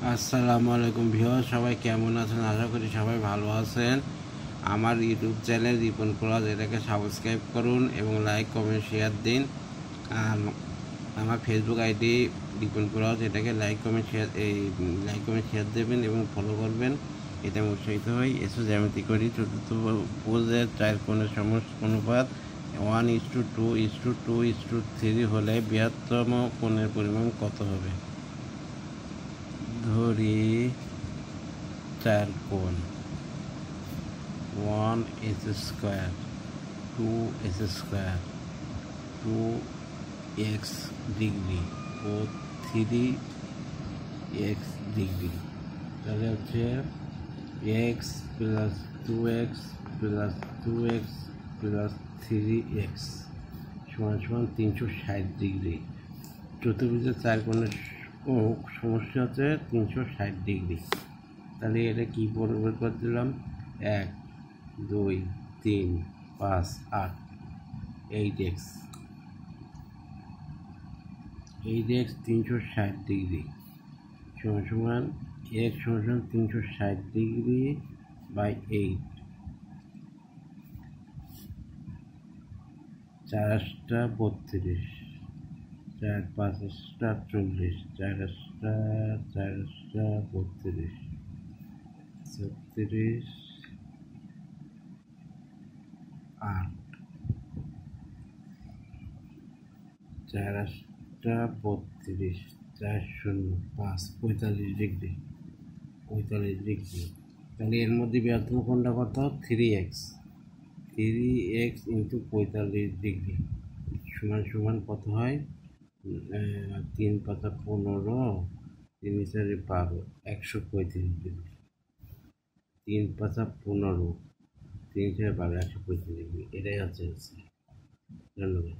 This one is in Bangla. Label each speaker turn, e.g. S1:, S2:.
S1: আসসালামু আলাইকুম ভিউয়ার, সবাই কেমন আছেন? আশা করি সবাই ভালো আছেন। আমার ইউটিউব চ্যানেল রিপন কোলাজ, এটাকে সাবস্ক্রাইব করুন এবং লাইক কমেন্ট শেয়ার দিন। আর আমার ফেসবুক আইডি রিপন কোলাজ, এটাকে লাইক কমেন্ট শেয়ার দেবেন এবং ফলো করবেন। এটা আমি উৎসাহিত হই। এসো জ্যামিতি করি। চতুর্থ ভুজের 4 কোণের সমষ্টি অনুপাত 1:2:2:3 হলে বৃহত্তম কোণের পরিমাণ কত হবে? ধরি 4 কোণ, 1 2 2x ডিগ্রি ও 3x ডিগ্রি। তাহলে হচ্ছে x plus 2x plus 2x plus 3x সমান সমান 360 ডিগ্রি। চতুর্ভুজের 4 কোণের সমস্যা হচ্ছে 360 ডিগ্রি। তাহলে এটা কি বের করে দিলাম? 1 2 3 5 8 8x 360 ডিগ্রি সমান সমান x সমান 360 ডিগ্রি বাই 8। 4 32, 4 5 40, 4 32, 36 8, 4 32, 4 0 5 45 ডিগ্রি। তাহলে এর মধ্যে বৃহত্তম কোণটা কত? 3x ইন্টু 45 ডিগ্রি সমান সমান কত হয়? 3 পাতা 15, 3 4 12, 135 ডিগ্রি। 3 পাতা 15, 3 4 12, 135 ডিগ্রি। এটাই হচ্ছে। ধন্যবাদ।